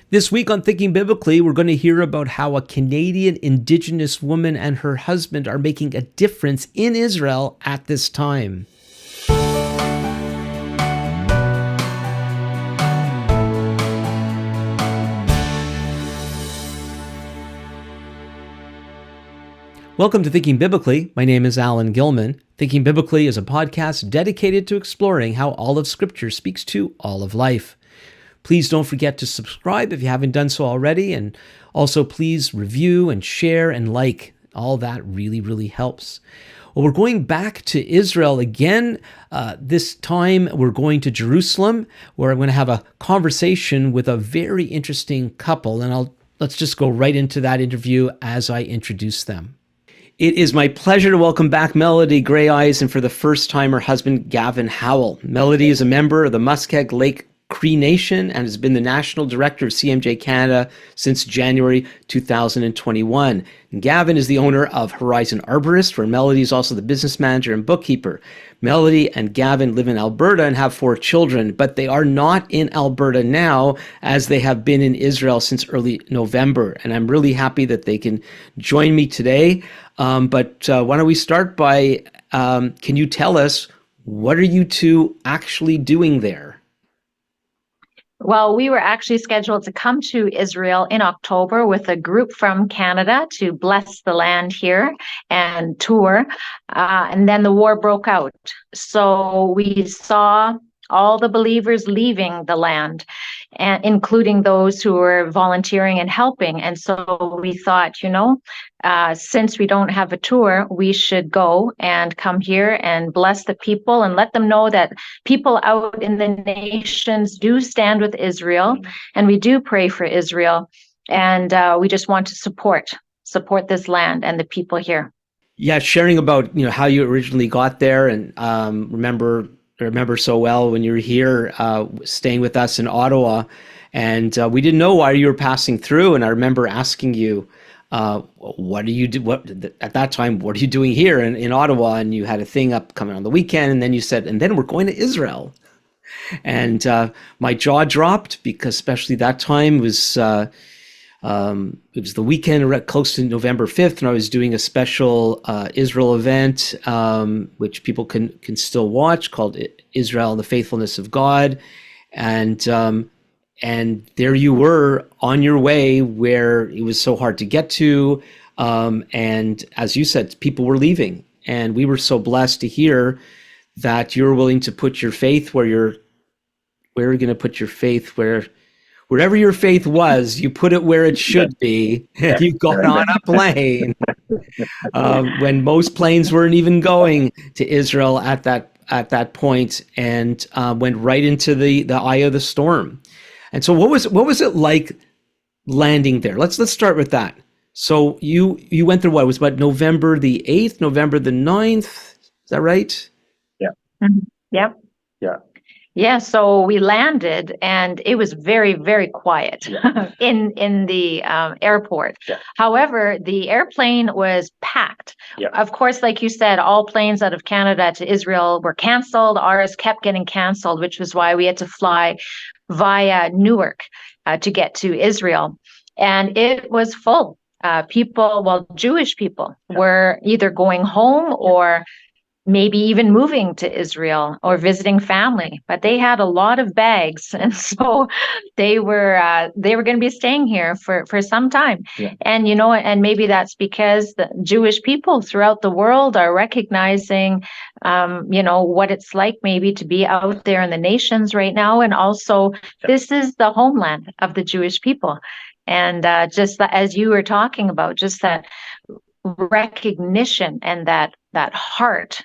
This week on Thinking Biblically, we're going to hear about how a Canadian indigenous woman and her husband are making a difference in Israel at this time. Welcome to Thinking Biblically. My name is Alan Gilman. Thinking Biblically is a podcast dedicated to exploring how all of Scripture speaks to all of life. Please don't forget to subscribe if you haven't done so already, and also please review and share and like. All that really helps. Well, we're going back to Israel again. This time we're going to Jerusalem, where I'm going to have a conversation with a very interesting couple, and let's just go right into that interview as I introduce them. It is my pleasure to welcome back Melodie Greyeyes, and for the first time, her husband, Gavin Howell. Melodie is a member of the Muskeg Lake Cree Nation and has been the National Director of CMJ Canada since January 2021. And Gavin is the owner of Horizon Arborist, where Melodie is also the business manager and bookkeeper. Melodie and Gavin live in Alberta and have 4 children, but they are not in Alberta now, as they have been in Israel since early November. And I'm really happy that they can join me today. But why don't we start by, can you tell us, what are you two actually doing there? Well, we were actually scheduled to come to Israel in October with a group from Canada to bless the land here and tour. And then the war broke out. So we saw all the believers leaving the land, and including those who were volunteering and helping. And so we thought, since we don't have a tour, we should go and come here and bless the people and let them know that people out in the nations do stand with Israel, and we do pray for Israel. And we just want to support this land and the people here. Yeah, sharing about how you originally got there, and I remember so well when you were here staying with us in Ottawa, and we didn't know why you were passing through. And I remember asking you, what are you at that time, what are you doing here in Ottawa? And you had a thing up coming on the weekend, and then you said, and then we're going to Israel. And my jaw dropped, because especially that time was it was the weekend close to November 5th, and I was doing a special Israel event, which people can still watch, called Israel and the Faithfulness of God. And there you were on your way where it was so hard to get to. And as you said, people were leaving. And we were so blessed to hear that you're willing to put your faith where are you going to put your faith? Wherever your faith was, you put it where it should be. You got on a plane when most planes weren't even going to Israel at that point, and went right into the eye of the storm. And so, what was it like landing there? Let's start with that. So you went through what? It was about November the 8th, November the 9th. Is that right? Yeah. Mm-hmm. Yep. Yeah. Yeah, so we landed, and it was very, very quiet in the airport. Yeah. However, the airplane was packed. Yeah. Of course, like you said, all planes out of Canada to Israel were canceled. Ours kept getting canceled, which was why we had to fly via Newark to get to Israel. And it was full. Jewish people were either going home or maybe even moving to Israel or visiting family, but they had a lot of bags, and so they were going to be staying here for some time. Yeah. And and maybe that's because the Jewish people throughout the world are recognizing what it's like maybe to be out there in the nations right now, and also this is the homeland of the Jewish people. And just as you were talking about, just that recognition and that heart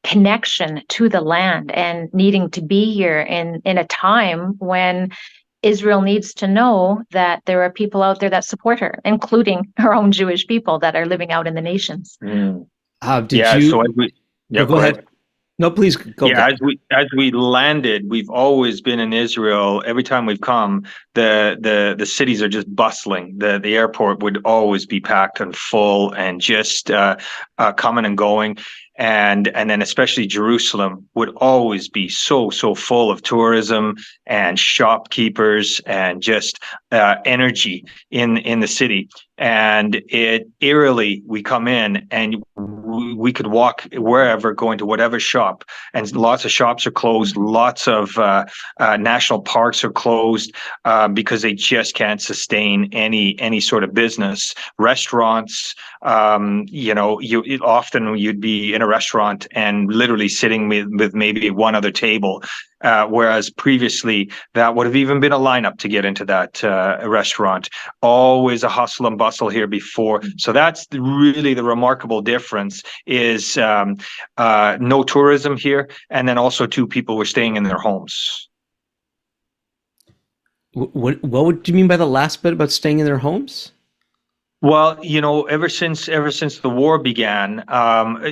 connection to the land, and needing to be here in a time when Israel needs to know that there are people out there that support her, including her own Jewish people that are living out in the nations. Mm. So go ahead. No, please go. Yeah, as we landed, we've always been in Israel. Every time we've come, the cities are just bustling. The airport would always be packed and full, and just coming and going. and then especially Jerusalem would always be so full of tourism and shopkeepers and just energy in the city. And it eerily, we come in and we could walk wherever, go into whatever shop, and lots of shops are closed. Lots of national parks are closed because they just can't sustain any sort of business. Restaurants, often you'd be in a restaurant and literally sitting with maybe one other table. Whereas previously that would have even been a lineup to get into that restaurant. Always a hustle and bustle here before. So that's really the remarkable difference is no tourism here. And then also too, people were staying in their homes. What do you mean by the last bit about staying in their homes? Well, ever since the war began,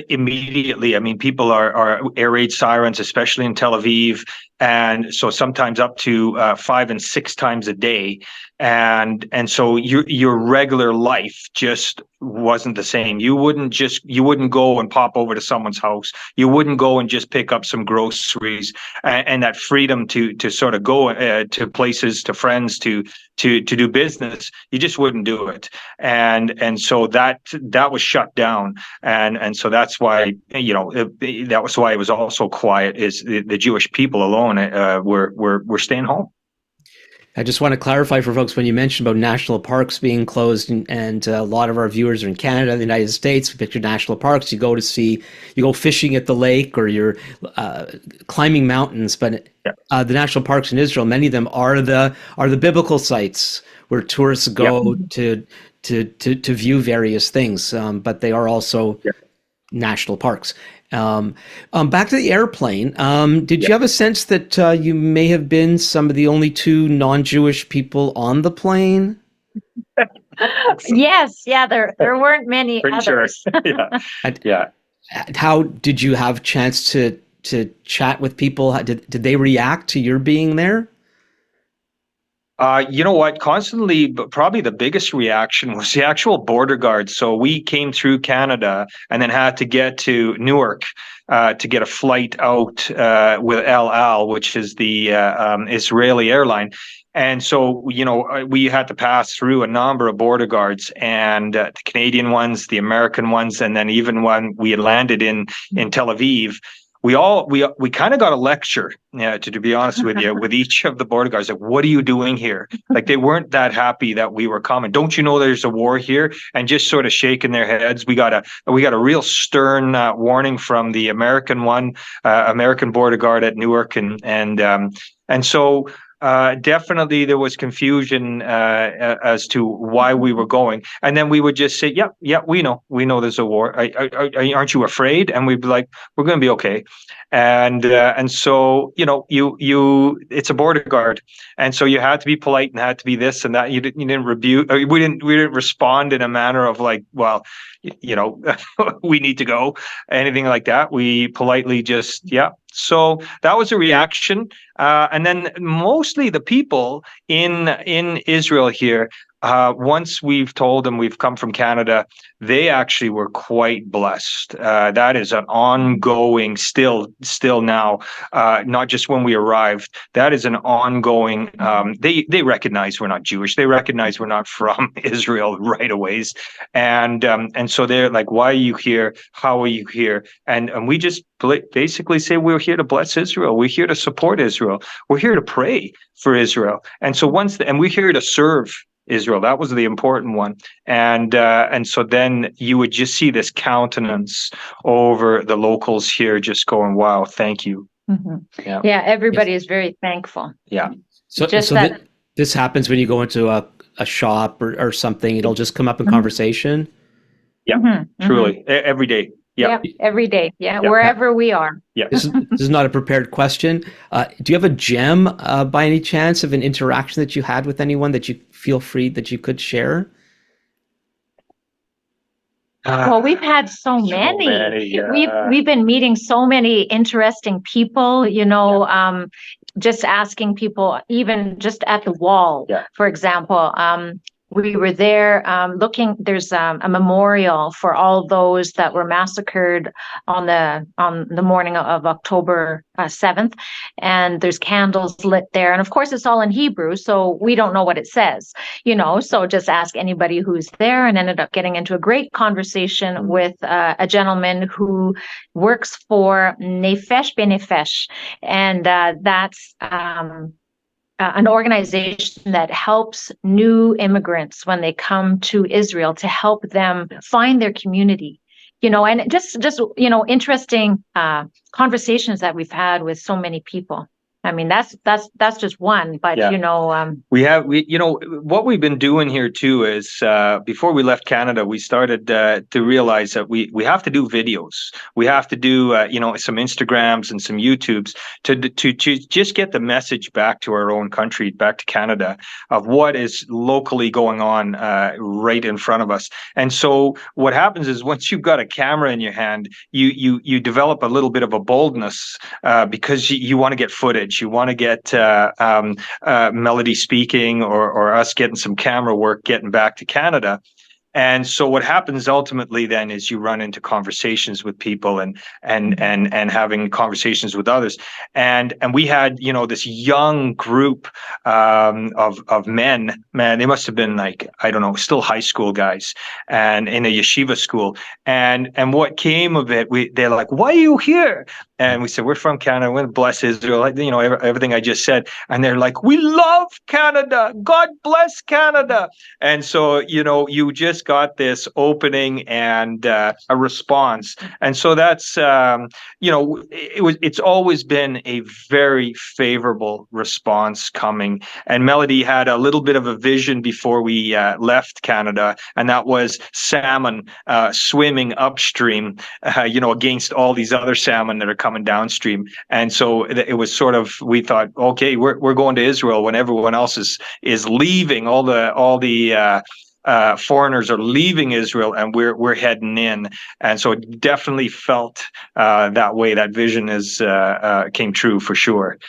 immediately, I mean, people are air raid sirens, especially in Tel Aviv, and so sometimes up to 5 and 6 times a day, and so your regular life just wasn't the same. You wouldn't go and pop over to someone's house. You wouldn't go and just pick up some groceries, and that freedom to sort of go to places, to friends, to do business. You just wouldn't do it. And so that was shut down, and so that's why that was why it was also quiet. Is the Jewish people alone were staying home. I just want to clarify for folks, when you mentioned about national parks being closed, and a lot of our viewers are in Canada, the United States. We picture national parks. You go fishing at the lake, or you're climbing mountains. But the national parks in Israel, many of them are the biblical sites where tourists go to view various things. But they are also national parks. Back to the airplane. Did you have a sense that you may have been some of the only 2 non-Jewish people on the plane? Yes, there weren't many Pretty others. Sure. How did you have a chance to chat with people? Did they react to your being there? You know what? Constantly, but probably the biggest reaction was the actual border guards. So we came through Canada and then had to get to Newark to get a flight out with El Al, which is the Israeli airline. And so, we had to pass through a number of border guards, and the Canadian ones, the American ones, and then even when we had landed in Tel Aviv, we kind of got a lecture, to be honest with you, with each of the border guards. Like, what are you doing here? Like, they weren't that happy that we were coming. Don't you know there's a war here? And just sort of shaking their heads. We got a real stern warning from the American border guard at Newark, and so. Definitely there was confusion as to why we were going. And then we would just say, we know there's a war. Aren't you afraid? And we'd be like, we're going to be okay. And so, it's a border guard. And so you had to be polite and had to be this and that. You didn't rebuke, we didn't respond in a manner of like, well, we need to go, anything like that. We politely just, So that was a reaction. And then mostly the people in Israel here, once we've told them we've come from Canada, they actually were quite blessed. That is an ongoing, still now, not just when we arrived. That is an ongoing. They recognize we're not Jewish. They recognize we're not from Israel right away, and so they're like, "Why are you here? How are you here?" And we just basically say we're here to bless Israel. We're here to support Israel. We're here to pray for Israel. And so and we're here to serve Israel. That was the important one. And so then you would just see this countenance over the locals here just going, wow, thank you. Mm-hmm. Everybody is very thankful. So this happens when you go into a shop or something. It'll just come up in conversation. Truly. Every day. Every day. Wherever we are. This is not a prepared question. Do you have a gem by any chance of an interaction that you had with anyone that you feel free that you could share? Well, we've had so many. We've been meeting so many interesting people, just asking people, even just at the wall, for example. we were there looking. There's a memorial for all those that were massacred on the morning of October 7th, and there's candles lit there. And of course, it's all in Hebrew, so we don't know what it says, So just ask anybody who's there, and ended up getting into a great conversation with a gentleman who works for Nefesh Benefesh, and that's an organization that helps new immigrants when they come to Israel to help them find their community, and just interesting conversations that we've had with so many people. I mean, that's just one, but we what we've been doing here too is before we left Canada, we started to realize that we have to do videos. We have to do some Instagrams and some YouTubes to just get the message back to our own country, back to Canada, of what is locally going on right in front of us. And so what happens is, once you've got a camera in your hand, you develop a little bit of a boldness because you want to get footage. You want to get Melodie speaking, or us getting some camera work, getting back to Canada. And so what happens ultimately then is you run into conversations with people and having conversations with others. And we had, this young group of men, man, they must have been like, I don't know, still high school guys, and in a yeshiva school. And what came of it, they're like, why are you here? And we said, we're from Canada. We're going to bless Israel. Everything I just said. And they're like, we love Canada. God bless Canada. And so, you just got this opening and a response. And so that's, it's always been a very favorable response coming. And Melodie had a little bit of a vision before we left Canada. And that was salmon swimming upstream, against all these other salmon that are coming downstream. And so it was sort of, we thought, okay, we're going to Israel when everyone else is leaving. All the foreigners are leaving Israel, and we're heading in. And so it definitely felt that way. That vision came true for sure.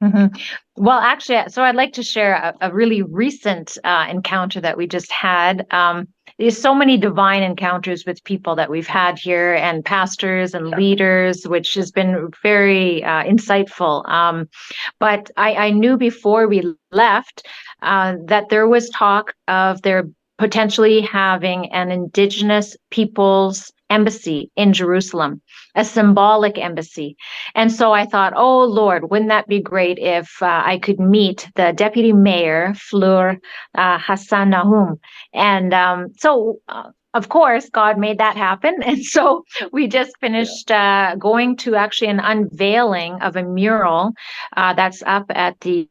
Mm-hmm. Well, actually, so I'd like to share a really recent encounter that we just had. There's so many divine encounters with people that we've had here, and pastors and leaders, which has been very insightful. But I knew before we left that there was talk of there potentially having an indigenous peoples embassy in Jerusalem, a symbolic embassy. And so I thought, oh, Lord, wouldn't that be great if I could meet the deputy mayor, Fleur Hassan Nahum. And of course, God made that happen. And so we just finished going to actually an unveiling of a mural that's up at the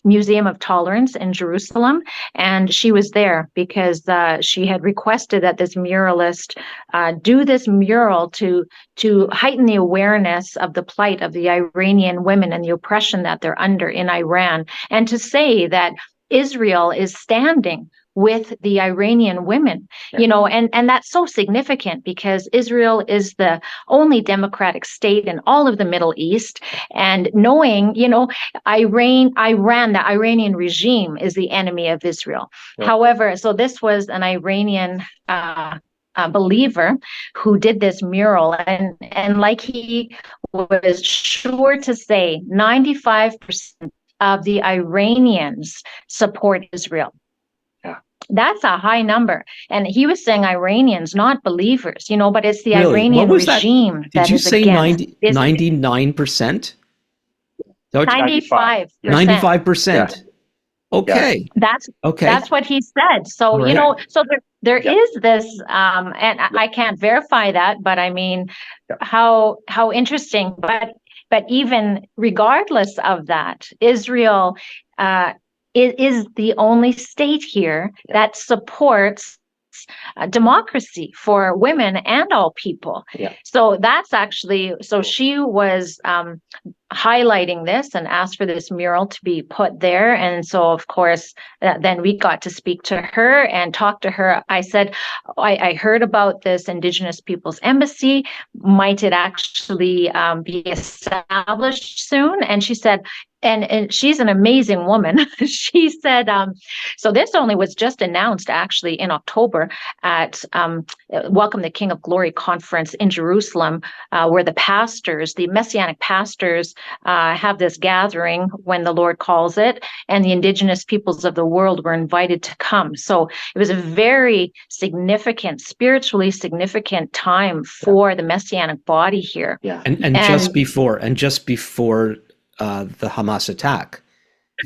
Museum of Tolerance in Jerusalem. And she was there because she had requested that this muralist do this mural to heighten the awareness of the plight of the Iranian women and the oppression that they're under in Iran, and to say that Israel is standing with the Iranian women, and that's so significant because Israel is the only democratic state in all of the Middle East. And knowing, Iran, the Iranian regime is the enemy of Israel. Yeah. However, so this was an Iranian believer who did this mural, and like he was sure to say, 95% of the Iranians support Israel. That's a high number. And he was saying Iranians, not believers, but it's the Iranian regime that? Did you say against 99%? 95%. 95%. Okay. That's what he said. So, right. So there is this, and I can't verify that, but I mean, how interesting. But even regardless of that, Israel is the only state here that supports democracy for women and all people. Yeah. So that's actually, so she was highlighting this and asked for this mural to be put there. And so, of course, then we got to speak to her and talk to her. I said, I heard about this Indigenous Peoples Embassy. Might it actually be established soon? And she said, and she's an amazing woman. She said, so this only was just announced actually in October at Welcome the King of Glory conference in Jerusalem, where the pastors, the Messianic pastors, have this gathering when the Lord calls it, and the indigenous peoples of the world were invited to come. So it was a very significant, spiritually significant time for the Messianic body here. Yeah. And just before the Hamas attack.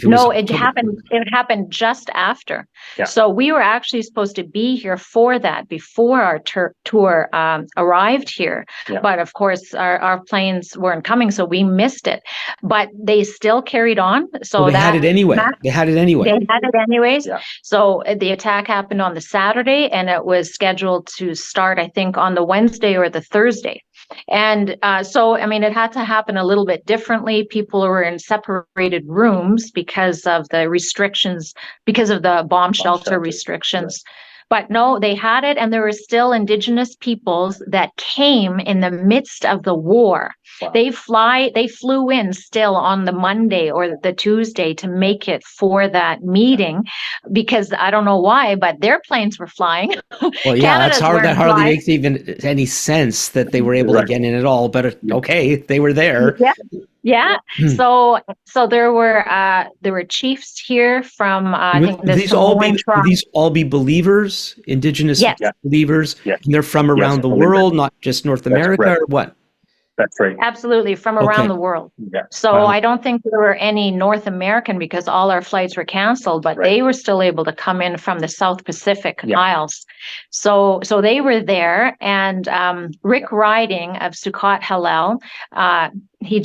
No, it happened just after. Yeah. So we were actually supposed to be here for that before our tour arrived here. Yeah. But of course, our planes weren't coming, so we missed it. But they still carried on. So they had it anyway. They had it anyway. They had it anyways. Yeah. So the attack happened on the Saturday, and it was scheduled to start, I think, on the Wednesday or the Thursday. And so, I mean, it had to happen a little bit differently. People were in separated rooms because of the restrictions, because of the bomb shelter restrictions. Right. But no, they had it, and there were still indigenous peoples that came in the midst of the war. Wow. They flew in still on the Monday or the Tuesday to make it for that meeting, because I don't know why, but their planes were flying. Well, yeah, that's hard. That hardly makes even any sense that they were able to get in at all. But okay, they were there. Yeah. Yeah. So there were chiefs here from I think these all be believers, indigenous believers, and they're from around the world, not just North America, or what? That's right. Absolutely, from around the world. Yeah. So I don't think there were any North American, because all our flights were canceled, but they were still able to come in from the South Pacific Isles. So they were there, and Rick Riding of Sukkot Hallel, he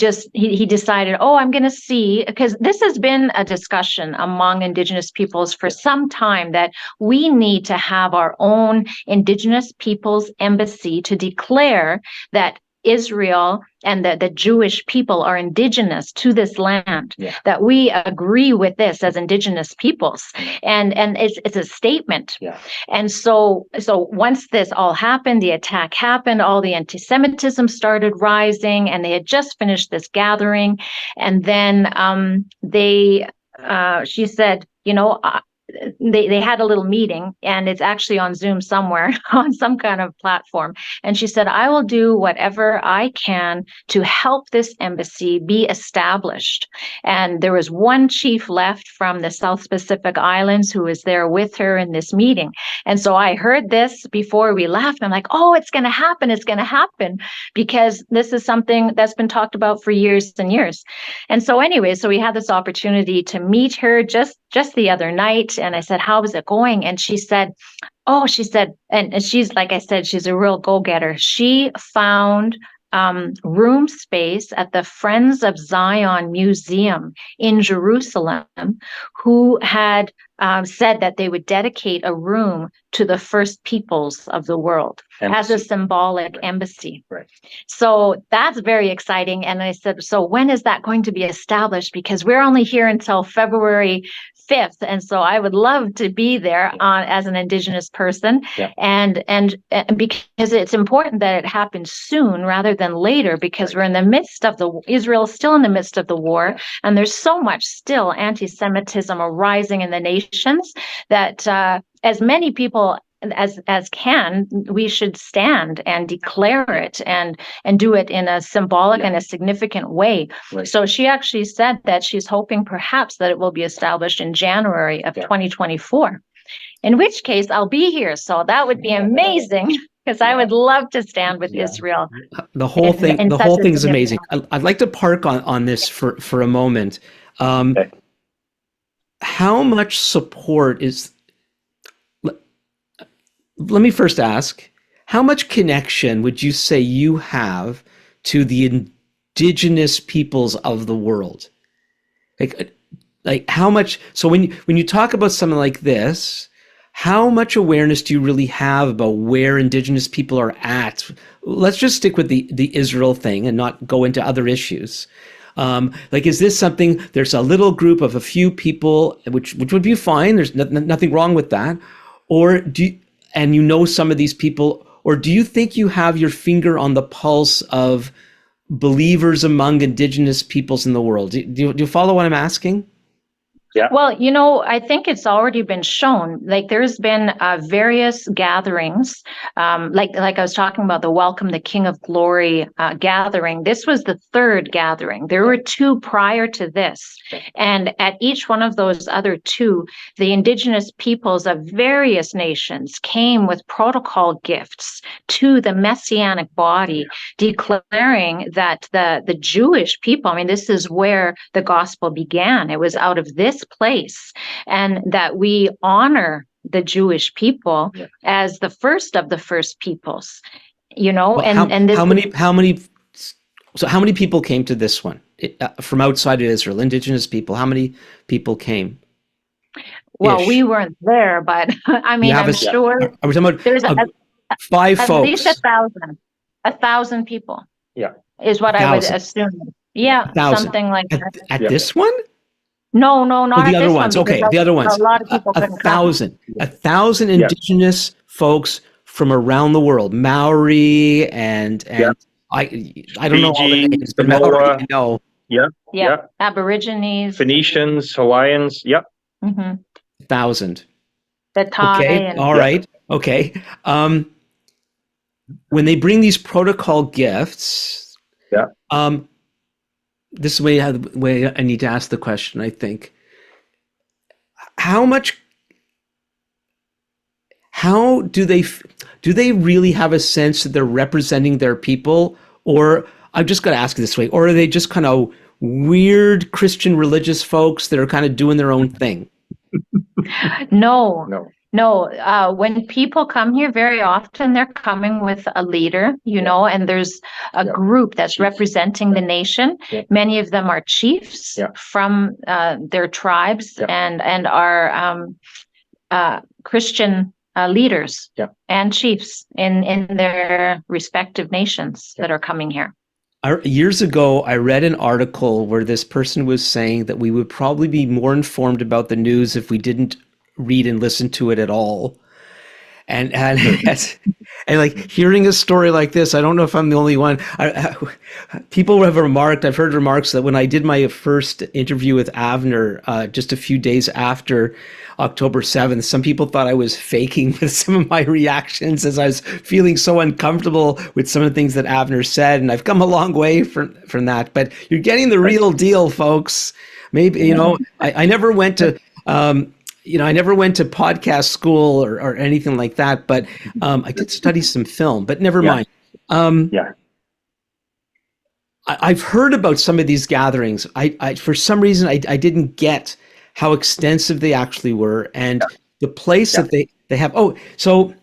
decided, I'm going to see, because this has been a discussion among indigenous peoples for some time, that we need to have our own indigenous peoples embassy to declare that Israel and the Jewish people are indigenous to this land, that we agree with this as indigenous peoples. And it's a statement. Yeah. And so once this all happened, the attack happened, all the anti-Semitism started rising, and they had just finished this gathering. And then she said, they had a little meeting, and it's actually on Zoom somewhere on some kind of platform. And she said, I will do whatever I can to help this embassy be established. And there was one chief left from the South Pacific Islands who was there with her in this meeting. And so I heard this before we left. I'm like, it's going to happen. It's going to happen, because this is something that's been talked about for years and years. And so anyway, so we had this opportunity to meet her just the other night. And I said, how is it going? And she said, and she's, like I said, she's a real go-getter. She found room space at the Friends of Zion Museum in Jerusalem, who had said that they would dedicate a room to the first peoples of the world as a symbolic embassy. Right. So that's very exciting. And I said, so when is that going to be established? Because we're only here until February 5th. And so I would love to be there as an indigenous person. Yeah. And because it's important that it happens soon rather than later, because we're in the midst of Israel's still in the midst of the war. And there's so much still anti-Semitism arising in the nations that as many people as can, we should stand and declare it and do it in a symbolic and a significant way. Right. So she actually said that she's hoping perhaps that it will be established in January of 2024, in which case I'll be here. So that would be amazing, because I would love to stand with Israel. The whole thing is amazing. I'd like to park on this for a moment. How much support is... Let me first ask, how much connection would you say you have to the indigenous peoples of the world? Like how much, so when you talk about something like this, how much awareness do you really have about where indigenous people are at? Let's just stick with the Israel thing and not go into other issues. Is this something, there's a little group of a few people, which would be fine, there's nothing wrong with that, or and some of these people, or do you think you have your finger on the pulse of believers among indigenous peoples in the world. Do you follow what I'm asking? Yeah. Well, I think it's already been shown. Like there's been various gatherings, like I was talking about the Welcome the King of Glory gathering. This was the third gathering. There were two prior to this, and at each one of those other two, the indigenous peoples of various nations came with protocol gifts to the Messianic body, declaring that the Jewish people. I mean, this is where the gospel began. It was out of this place, and that we honor the Jewish people as the first of the first peoples, Well, and this, how many people came to this one from outside of Israel? Indigenous people. How many people came? well, we weren't there, but I mean, I'm sure Are we talking there's about five at folks? least 1,000 people. Yeah, is what I would assume. Yeah, 1,000 something like that. At this one? No, not the at other this ones. one. Okay, the other ones. A lot of people couldn't come. 1,000 indigenous folks from around the world. Maori and I don't know all the names, but Maori I know. Yeah. Aborigines, Phoenicians, Hawaiians. Yep. 1,000. The Thai. Okay. And, All right. Okay. When they bring these protocol gifts, this is the way I need to ask the question, I think. How do they really have a sense that they're representing their people? Or I'm just going to ask it this way, or are they just kind of weird Christian religious folks that are kind of doing their own thing? No. When people come here, very often they're coming with a leader, and there's a group that's representing the nation. Many of them are chiefs from their tribes and are Christian leaders and chiefs in their respective nations that are coming here. Years ago, I read an article where this person was saying that we would probably be more informed about the news if we didn't read and listen to it at all. And like hearing a story like this, I don't know if I'm the only one. People have remarked, I've heard remarks that when I did my first interview with Avner, just a few days after October 7th, some people thought I was faking with some of my reactions as I was feeling so uncomfortable with some of the things that Avner said. And I've come a long way from that, but you're getting the real deal, folks. Maybe, I never went to, I never went to podcast school or anything like that, but I did study some film, but never mind. I've heard about some of these gatherings. I for some reason, I didn't get how extensive they actually were and the place that they have. Oh, so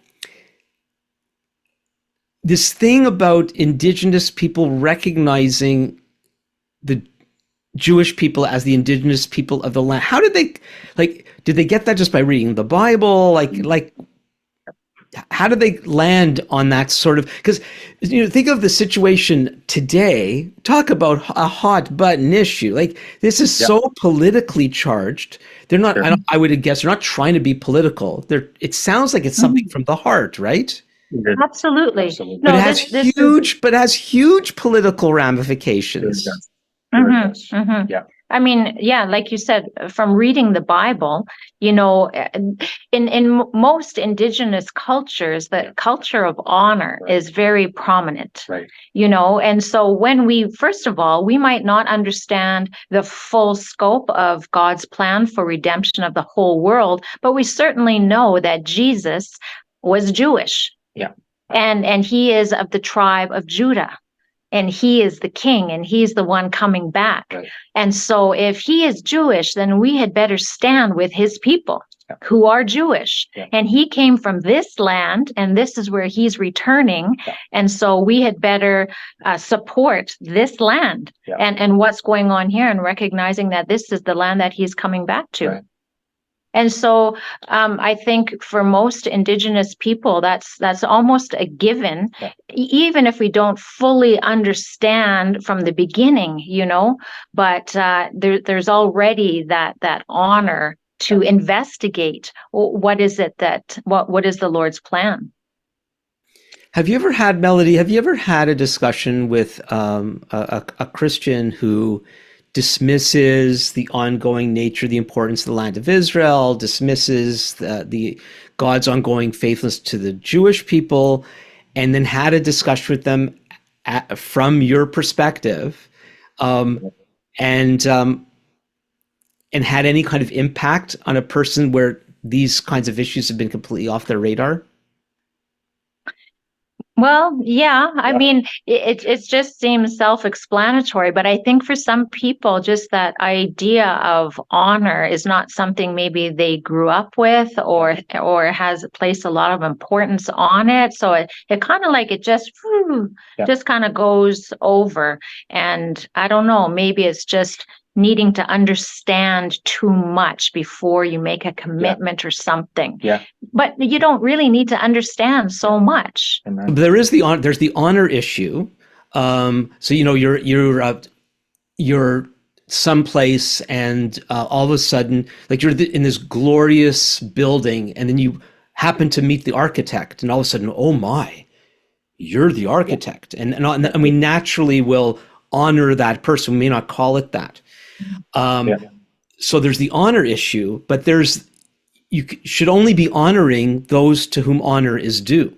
this thing about indigenous people recognizing the Jewish people as the indigenous people of the land. How did they, did they get that just by reading the Bible? How did they land on that sort of, because, think of the situation today, talk about a hot button issue. This is so politically charged. They're not, I would guess, they're not trying to be political. It sounds like it's something from the heart, right? Absolutely. But it has huge political ramifications. I mean, like you said, from reading the Bible, in most indigenous cultures, the culture of honor is very prominent, and so first of all, we might not understand the full scope of God's plan for redemption of the whole world, but we certainly know that Jesus was Jewish. And he is of the tribe of Judah. And he is the king, and he's the one coming back. And so if he is Jewish, then we had better stand with his people who are Jewish. And he came from this land, and this is where he's returning. And so we had better support this land and what's going on here, and recognizing that this is the land that he's coming back to. And so I think for most indigenous people, that's almost a given, even if we don't fully understand from the beginning, but there's already that honor to investigate what is it what is the Lord's plan. Have you ever had, Melodie, have you ever had a discussion with a Christian who dismisses the ongoing nature, the importance of the land of Israel, dismisses the God's ongoing faithfulness to the Jewish people, and then had a discussion with them from your perspective, and had any kind of impact on a person where these kinds of issues have been completely off their radar? Well, yeah, I mean, it just seems self-explanatory, but I think for some people, just that idea of honor is not something maybe they grew up with, or has placed a lot of importance on it. So it kind of like it just just kind of goes over. And I don't know, maybe it's just needing to understand too much before you make a commitment or something. Yeah. But you don't really need to understand so much. But there's the honor issue. So you're someplace, and all of a sudden, like you're in this glorious building, and then you happen to meet the architect, and all of a sudden, oh my, you're the architect, and we naturally will honor that person. We may not call it that. So there's the honor issue, but you should only be honoring those to whom honor is due.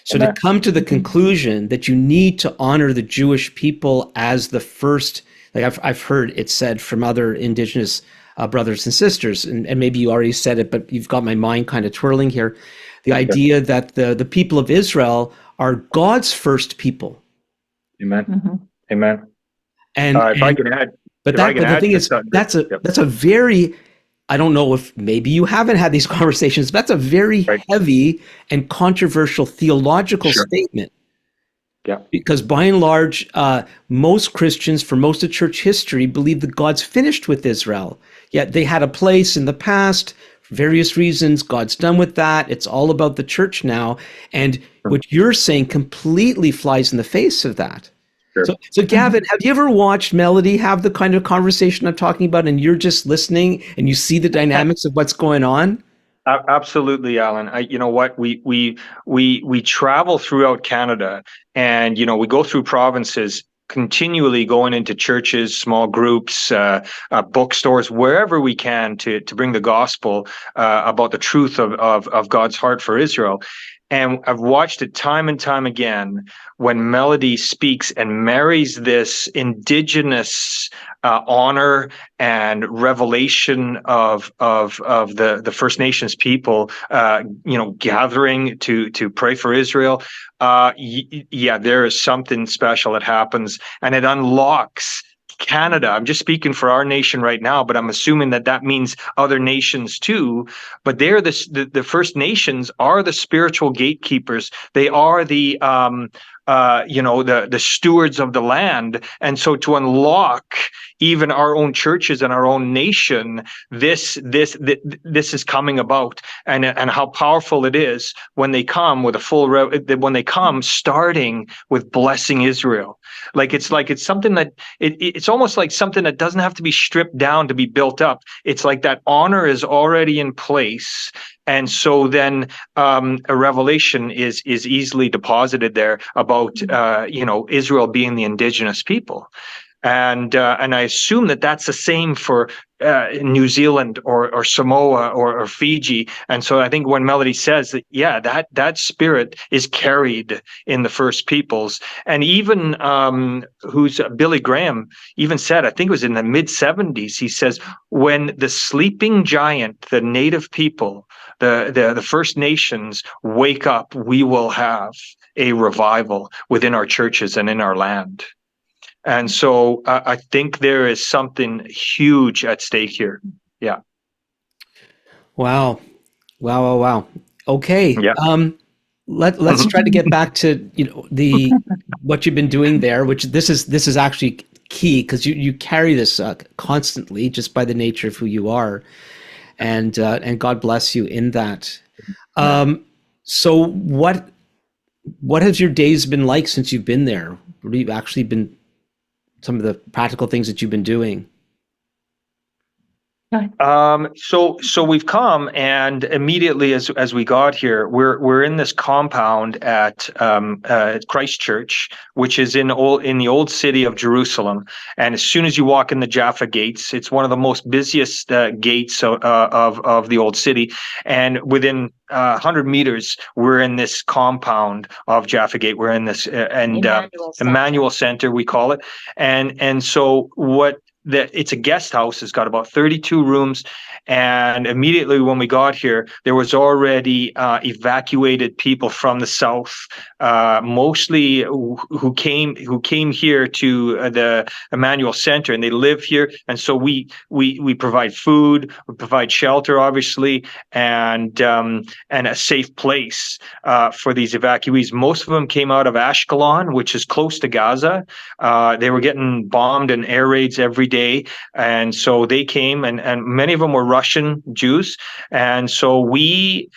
So to come to the conclusion that you need to honor the Jewish people as the first, like I've heard it said from other indigenous brothers and sisters, and maybe you already said it, but you've got my mind kind of twirling here. The idea that the people of Israel are God's first people. Amen. Mm-hmm. Amen. And if I can add, but the thing is, that's a very, I don't know if maybe you haven't had these conversations, but that's a very heavy and controversial theological statement. Yeah. Because by and large, most Christians for most of church history believe that God's finished with Israel. Yet they had a place in the past, for various reasons. God's done with that. It's all about the church now. And what you're saying completely flies in the face of that. So Gavin, have you ever watched Melodie have the kind of conversation I'm talking about, and you're just listening and you see the dynamics of what's going on? Absolutely, Alan. You know what? We travel throughout Canada, and we go through provinces, continually going into churches, small groups, bookstores, wherever we can to bring the gospel about the truth of God's heart for Israel. And I've watched it time and time again when Melodie speaks and marries this indigenous honor and revelation of the First Nations people, gathering to pray for Israel. There is something special that happens, and it unlocks Canada. I'm just speaking for our nation right now, but I'm assuming that means other nations too. But they're the First Nations are the spiritual gatekeepers. They are the stewards of the land. And so to unlock even our own churches and our own nation, this is coming about, and how powerful it is when they come with when they come starting with blessing Israel. It's something that it's almost like something that doesn't have to be stripped down to be built up. It's like that honor is already in place. And so then a revelation is easily deposited there about Israel being the indigenous people. And I assume that's the same for New Zealand or Samoa or Fiji. And so I think when Melodie says that, that spirit is carried in the First Peoples. And even Billy Graham even said, I think it was in the mid-70s, he says, when the sleeping giant, the native people, the First Nations wake up, we will have a revival within our churches and in our land. And so I think there is something huge at stake here. Yeah. Wow. Okay. Yeah. Let's try to get back to what you've been doing there, which this is actually key, because you carry this constantly just by the nature of who you are, and God bless you in that. So what has your days been like since you've been there? What have you actually been? Some of the practical things that you've been doing? So we've come, and immediately as we got here, we're in this compound at Christ Church, which is in the old city of Jerusalem. And as soon as you walk in the Jaffa Gates, it's one of the most busiest gates of the old city. And within 100 meters, we're in this compound of Jaffa Gate. We're in this Emmanuel Center, we call it. And so it's a guest house. It's got about 32 rooms. And immediately when we got here, there was already evacuated people from the south, mostly who came here to the Emmanuel Center, and they live here. And so we provide food, we provide shelter, obviously, and a safe place for these evacuees. Most of them came out of Ashkelon, which is close to Gaza. They were getting bombed and air raids every day, and so they came, and many of them were Russian Jews, and so we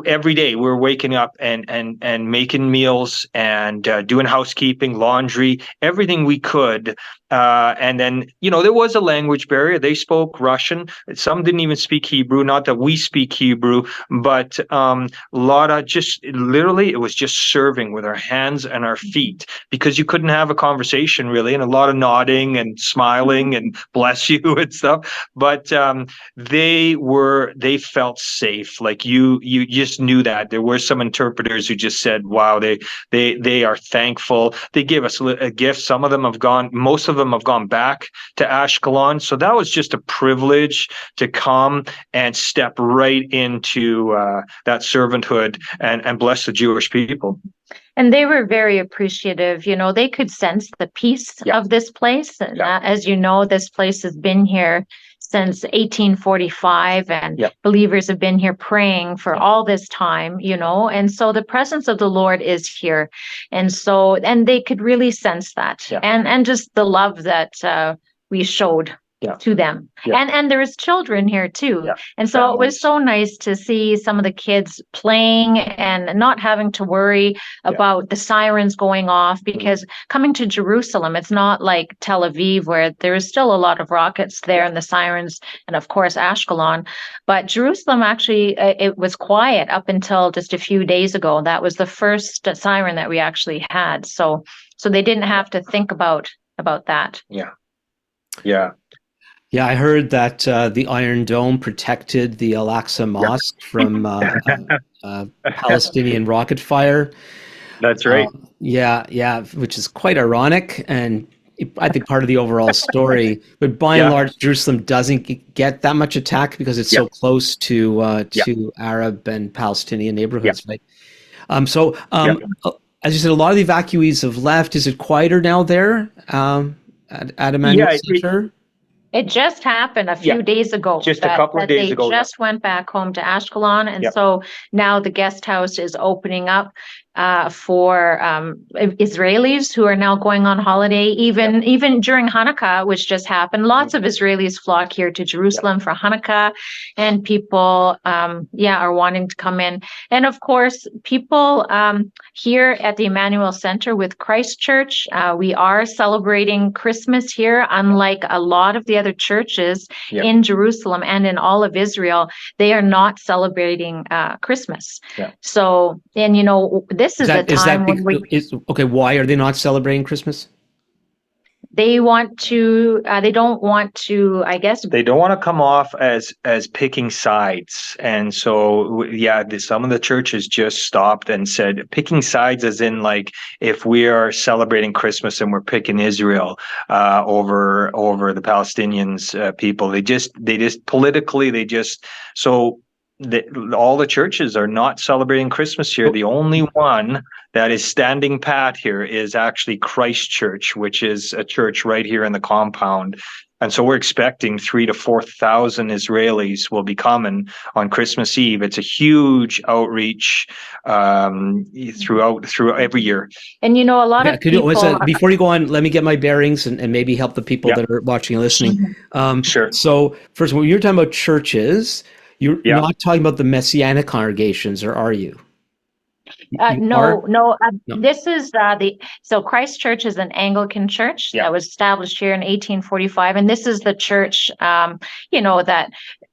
every day we're waking up and making meals and doing housekeeping, laundry, everything we could. And then, there was a language barrier. They spoke Russian. Some didn't even speak Hebrew. Not that we speak Hebrew, but a lot of literally, it was just serving with our hands and our feet, because you couldn't have a conversation really, and a lot of nodding and smiling and bless you and stuff. But they felt safe. Like you just knew that. There were some interpreters who just said, wow, they are thankful. They gave us a gift. Most of them have gone back to Ashkelon. So that was just a privilege to come and step right into that servanthood and bless the Jewish people. And they were very appreciative. They could sense the peace of this place. And as you know, this place has been here since 1845, and believers have been here praying for all this time, and so the presence of the Lord is here. And they could really sense that, and just the love that we showed to them. And there's children here too. And so it was so nice to see some of the kids playing and not having to worry about the sirens going off, because coming to Jerusalem, it's not like Tel Aviv, where there is still a lot of rockets there and the sirens, and of course Ashkelon. But Jerusalem, actually, it was quiet up until just a few days ago. That was the first siren that we actually had. So they didn't have to think about that. Yeah, I heard that the Iron Dome protected the Al-Aqsa Mosque from Palestinian rocket fire. That's right. Which is quite ironic, and I think part of the overall story. But by and large, Jerusalem doesn't get that much attack because it's so close to Arab and Palestinian neighborhoods, right? As you said, a lot of the evacuees have left. Is it quieter now there at Emmanuel Center? It just happened a few days ago. Just a couple of days ago. They just went back home to Ashkelon. And so now the guest house is opening up for Israelis who are now going on holiday. Even during Hanukkah, which just happened, lots of Israelis flock here to Jerusalem for Hanukkah, and people are wanting to come in. And of course, people here at the Emmanuel Center with Christ Church, we are celebrating Christmas here. Unlike a lot of the other churches in Jerusalem and in all of Israel, they are not celebrating Christmas. So, and this is a time when why are they not celebrating Christmas? They want to. They don't want to. I guess they don't want to come off as picking sides, and so some of the churches just stopped and said picking sides, as in like if we are celebrating Christmas and we're picking Israel over the Palestinians people. They just politically all the churches are not celebrating Christmas here. The only one that is standing pat here is actually Christ Church, which is a church right here in the compound. And so we're expecting 3,000 to 4,000 Israelis will be coming on Christmas Eve. It's a huge outreach throughout every year. And a lot of people. Before you go on, let me get my bearings and maybe help the people that are watching and listening. Sure. So first, when you're talking about churches, you're not talking about the Messianic congregations, or are you? No, no. No. This is so Christ Church is an Anglican church that was established here in 1845, and this is the church, that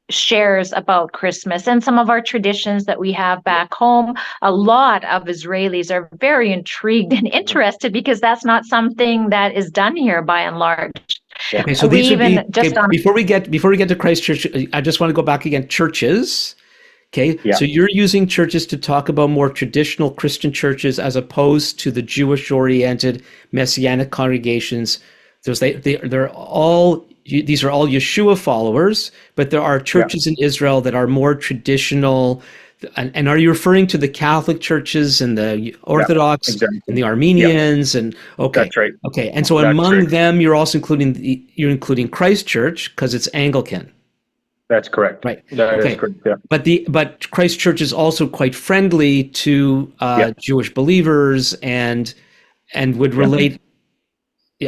shares about Christmas and some of our traditions that we have back home. A lot of Israelis are very intrigued and interested because that's not something that is done here by and large. Okay, so these would be before we get to Christ Church. I just want to go back again. Churches. Okay, so you're using churches to talk about more traditional Christian churches as opposed to the Jewish-oriented Messianic congregations. They're all these are all Yeshua followers, but there are churches in Israel that are more traditional. And are you referring to the Catholic churches and the Orthodox and the Armenians and That's right. Okay, and so among them, you're also including Christ Church because it's Anglican. That's correct. Right. That is correct. Yeah. But Christ Church is also quite friendly to Jewish believers and would relate.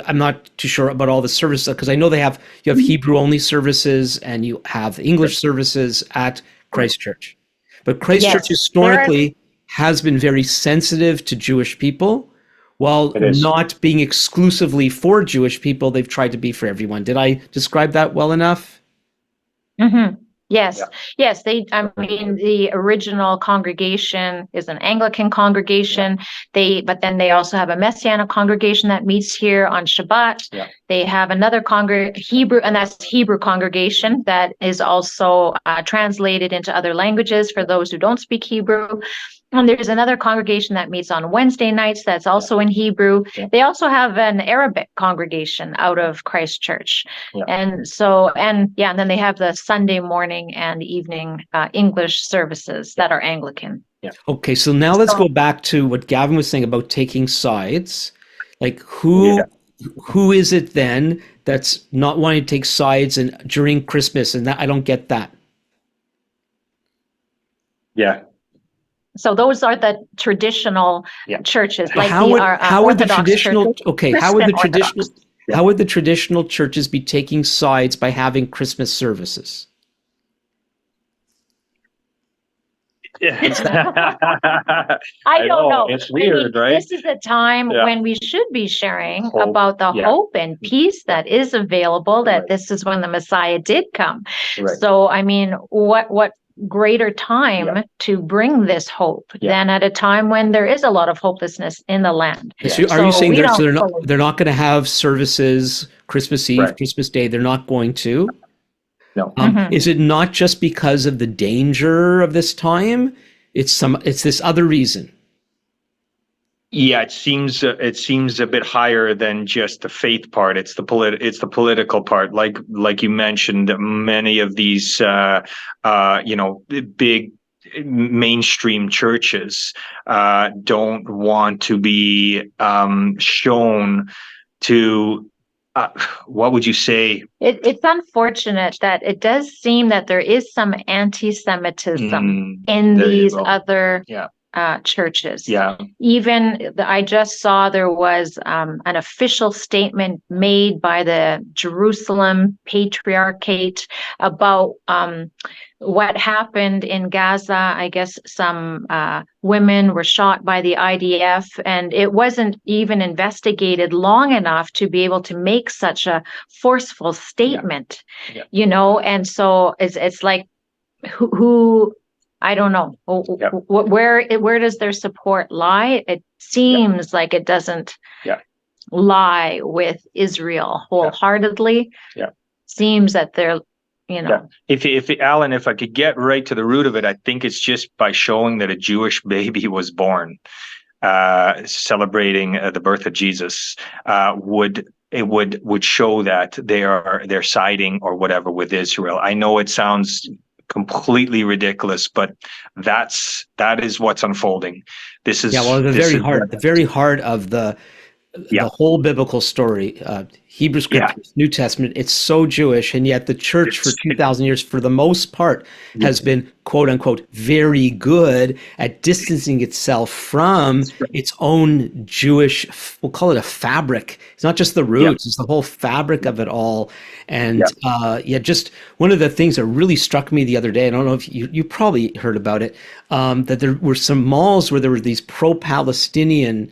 I'm not too sure about all the services because I know you have Hebrew only services and you have English services at Christ Church. But Christ Church historically has been very sensitive to Jewish people, while not being exclusively for Jewish people. They've tried to be for everyone. Did I describe that well enough? Mm-hmm. Yes. The original congregation is an Anglican congregation. But then they also have a Messianic congregation that meets here on Shabbat. Yeah. They have another Hebrew, and that's Hebrew congregation that is also translated into other languages for those who don't speak Hebrew. And there's another congregation that meets on Wednesday nights that's also in Hebrew. Yeah. They also have an Arabic congregation out of Christ Church. Yeah. And then they have the Sunday morning and evening English services that are Anglican. Yeah. Okay, so now let's go back to what Gavin was saying about taking sides. Like who is it then that's not wanting to take sides and during Christmas? And that I don't get that. Yeah. So those are the traditional churches, like how would the traditional churches, how would the traditional churches be taking sides by having Christmas services? I don't know. It's weird, right? This is a time when we should be sharing about the hope and peace that is available, that this is when the Messiah did come. Right. So, what greater time to bring this hope than at a time when there is a lot of hopelessness in the land. So are you saying they're not going to have services Christmas Eve, Christmas Day? They're not going to? No. Is it not just because of the danger of this time? It's this other reason. Yeah, it seems a bit higher than just the faith part. It's the political part. Like you mentioned, many of these big mainstream churches don't want to be shown to. What would you say? It's unfortunate that it does seem that there is some anti-Semitism in these other churches. Yeah. Even I just saw there was an official statement made by the Jerusalem Patriarchate about what happened in Gaza. I guess some women were shot by the IDF, and it wasn't even investigated long enough to be able to make such a forceful statement. And so it's like who I don't know. Where does their support lie? It seems like it doesn't lie with Israel wholeheartedly. Seems that they're, If Alan, if I could get right to the root of it, I think it's just by showing that a Jewish baby was born, celebrating the birth of Jesus, would show that they're siding or whatever with Israel. I know it sounds completely ridiculous, but that is what's unfolding. This is the very heart of the Yeah. the whole biblical story, Hebrew scriptures, New Testament, it's so Jewish, and yet the church for 2,000 years, for the most part, has been, quote unquote, very good at distancing itself from its own Jewish, we'll call it a fabric. It's not just the roots, it's the whole fabric of it all. And just one of the things that really struck me the other day, I don't know if you probably heard about it, that there were some malls where there were these pro-Palestinian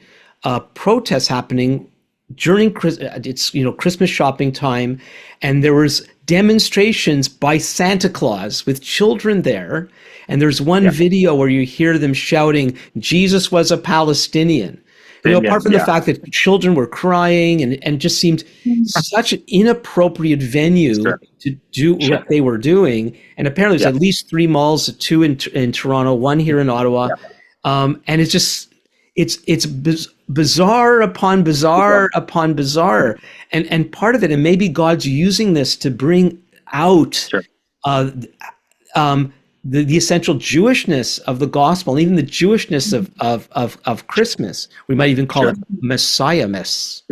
protests happening during Christmas shopping time, and there was demonstrations by Santa Claus with children there. And there's one video where you hear them shouting, "Jesus was a Palestinian." Apart from the fact that children were crying and just seemed such an inappropriate venue to do what they were doing. And apparently there's at least 3 malls, 2 in Toronto, 1 here in Ottawa. And it's just, it's bizarre upon bizarre upon bizarre. And part of it, and maybe God's using this to bring out the essential Jewishness of the gospel, and even the Jewishness of Christmas. We might even call it Messiah-mas.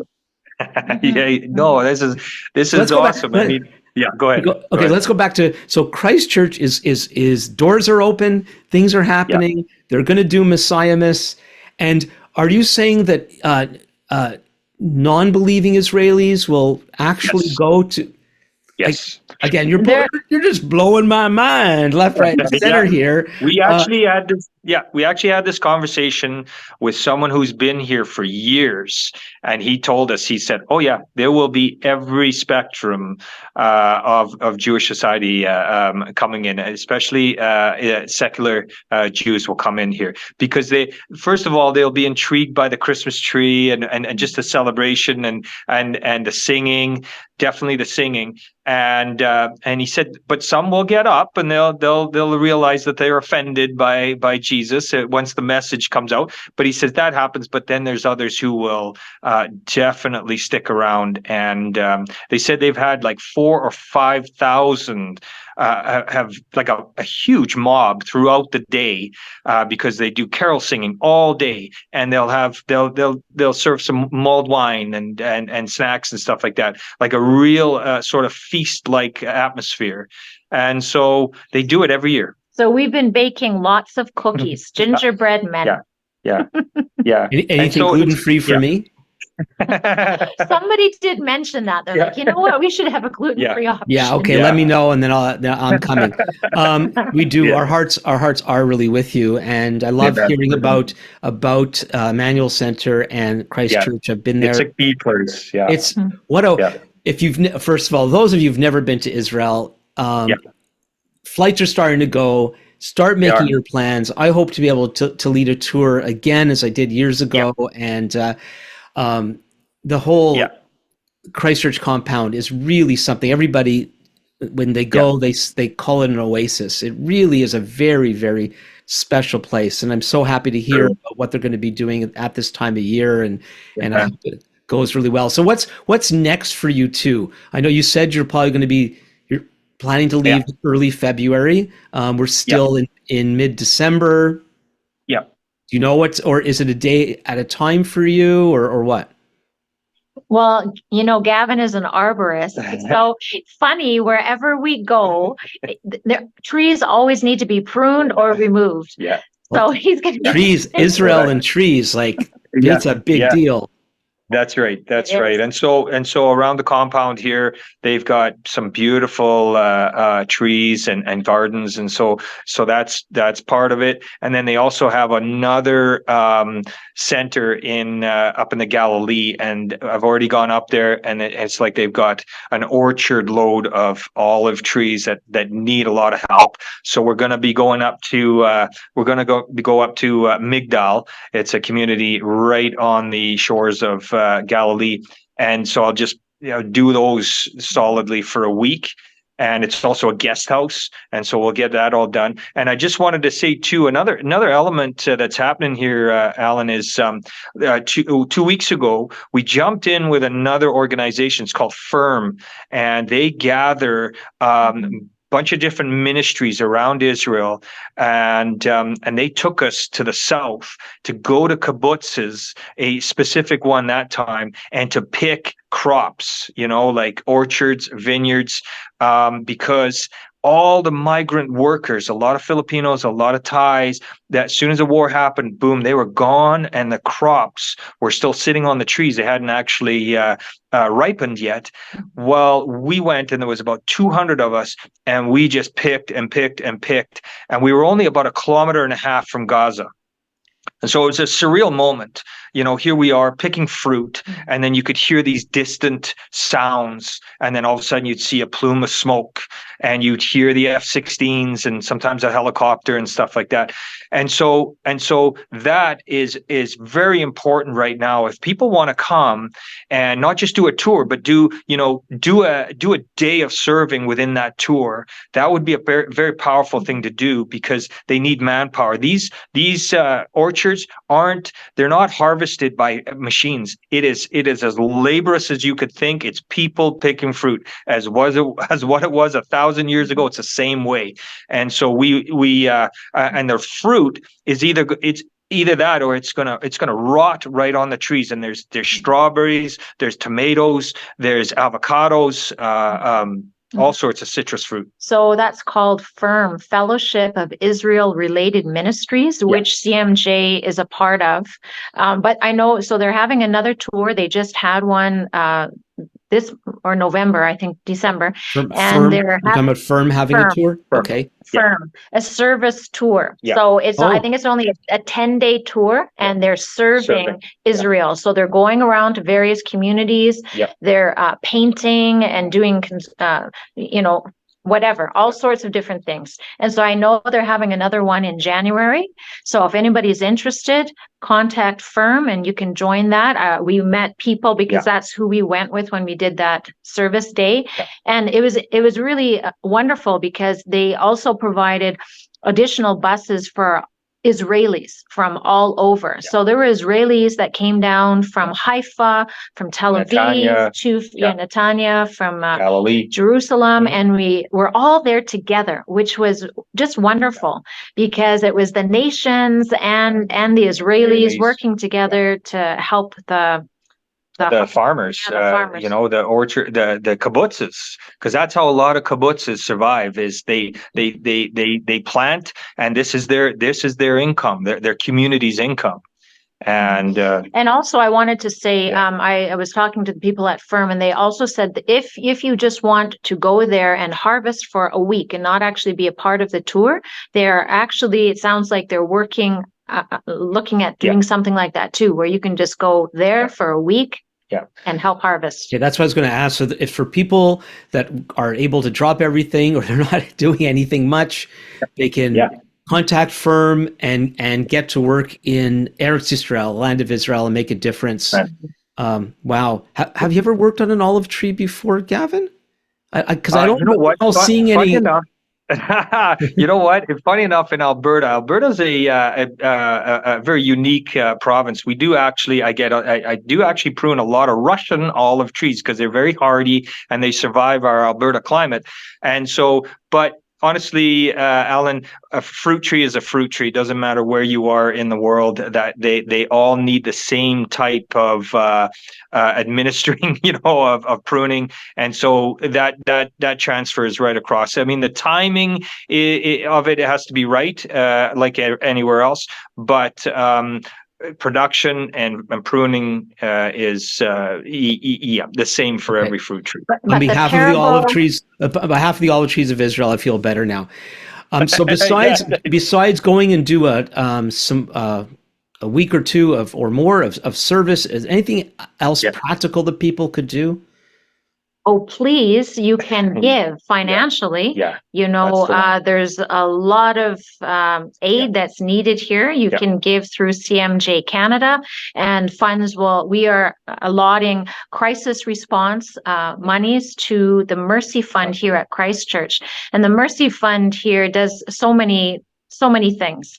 No, this is awesome. I mean, go ahead. Go ahead. Let's go back to, so Christ Church is doors are open, things are happening. They're going to do Messiah-mas. And are you saying that non-believing Israelis will actually go to? Yes. Again, you're just blowing my mind, left, right, and center here. We actually had this. Yeah, we actually had this conversation with someone who's been here for years, and he told us. He said, "Oh yeah, there will be every spectrum of Jewish society coming in, especially secular Jews will come in here because first of all, they'll be intrigued by the Christmas tree and just the celebration and the singing, definitely the singing." And he said, but some will get up and they'll realize that they're offended by Jesus once the message comes out. But he says that happens. But then there's others who will definitely stick around. And they said they've had like 4,000 or 5,000 have like a huge mob throughout the day because they do carol singing all day, and they'll serve some mulled wine and snacks and stuff like that, like a real sort of feast-like atmosphere. And so they do it every year. So we've been baking lots of cookies, gingerbread men. Yeah. Anything gluten-free for me? Somebody did mention that. They're like, you know what? We should have a gluten-free option. Yeah. Okay. Let me know, and then I'm coming. We do. Our hearts are really with you, and I love hearing about Emmanuel Center and Christ Church. I've been there. It's a key place. Yeah. It's if you've first of all, those of you who've never been to Israel, flights are starting to go. Start making your plans. I hope to be able to lead a tour again, as I did years ago, and the whole Christchurch compound is really something. Everybody, when they go, they call it an oasis. It really is a very, very special place, and I'm so happy to hear about what they're going to be doing at this time of year, and I hope it goes really well. So what's next for you too? I know you said you're planning to leave early February. We're still in mid-December. Yeah. Do you know or is it a day at a time for you, or what? Well, Gavin is an arborist. So it's funny, wherever we go, the trees always need to be pruned or removed. Yeah. So he's going to be trees, Israel and trees, like it's a big deal. That's right. That's right. And so around the compound here, they've got some beautiful trees and gardens, and so that's part of it. And then they also have another center up in the Galilee, and I've already gone up there, and it's like they've got an orchard load of olive trees that need a lot of help. So we're going to be going up to go up to Migdal. It's a community right on the shores of Galilee, and so I'll just do those solidly for a week. And it's also a guest house, and so we'll get that all done. And I just wanted to say too, another element that's happening here, Alan, is 2 weeks ago we jumped in with another organization. It's called Firm, and they gather bunch of different ministries around Israel, and they took us to the south to go to kibbutzes, a specific one that time, and to pick crops, like orchards, vineyards, because all the migrant workers, a lot of Filipinos, a lot of Thais, that as soon as the war happened, boom, they were gone, and the crops were still sitting on the trees. They hadn't actually ripened yet. Well, we went, and there was about 200 of us, and we just picked and picked and picked, and we were only about 1.5 kilometers from Gaza. And so it was a surreal moment. Here we are picking fruit, and then you could hear these distant sounds, and then all of a sudden you'd see a plume of smoke, and you'd hear the F-16s and sometimes a helicopter and stuff like that. And so that is very important right now. If people want to come and not just do a tour, but do a day of serving within that tour, that would be a very, very powerful thing to do, because they need manpower. These orchards they're not harvested by machines. It is as laborious as you could think. It's people picking fruit as what it was 1,000 years ago. It's the same way. And so we and their fruit is either that, or it's gonna rot right on the trees. And there's strawberries, there's tomatoes, there's avocados, all sorts of citrus fruit. So that's called FIRM, Fellowship of Israel Related Ministries, which CMJ is a part of. But I know, so they're having another tour. They just had one this or November, I think December. And they're talking about FIRM having a tour? Okay. FIRM, a service tour. Yeah. So it's I think it's only a 10-day tour, and they're serving Israel. Yeah. So they're going around to various communities. Yeah. They're painting and doing, whatever, all sorts of different things. And so I know they're having another one in January. So if anybody's interested, contact FIRM and you can join that. We met people because that's who we went with when we did that service day. Yeah. And it was really wonderful, because they also provided additional buses for Israelis from all over. Yeah. So there were Israelis that came down from Haifa, from Tel Aviv, to Netanya, from Galilee, Jerusalem, and we were all there together, which was just wonderful, because it was the nations and the Israelis working together to help the farmers, the orchard, the kibbutzes, because that's how a lot of kibbutzes survive. Is they plant, and this is their income, their community's income. And also I wanted to say, I was talking to the people at FIRM, and they also said that if you just want to go there and harvest for a week and not actually be a part of the tour, they're actually, it sounds like they're working, looking at doing something like that too, where you can just go there for a week and help harvest. Yeah, that's what I was going to ask. So if for people that are able to drop everything, or they're not doing anything much, they can contact FIRM and get to work in Eretz Israel, land of Israel, and make a difference. Right. Wow. Have you ever worked on an olive tree before, Gavin? Because I don't recall seeing any. Enough. You know what? Funny enough, in Alberta's a very unique province. We do actually, I do actually prune a lot of Russian olive trees, because they're very hardy and they survive our Alberta climate. And so, but honestly, Alan, a fruit tree is a fruit tree. Doesn't matter where you are in the world. That they all need the same type of administering, of pruning, and so that transfers right across. I mean, the timing of it has to be right, like anywhere else, but production and pruning is the same for every fruit tree. On behalf of the olive trees of Israel, I feel better now. So besides going and do a week or two or more of service, is anything else practical that people could do? Oh, please, you can give financially. There's a lot of aid that's needed here. You can give through CMJ Canada, and funds we are allotting crisis response monies to the Mercy Fund here at Christchurch. And the Mercy Fund here does so many so many things,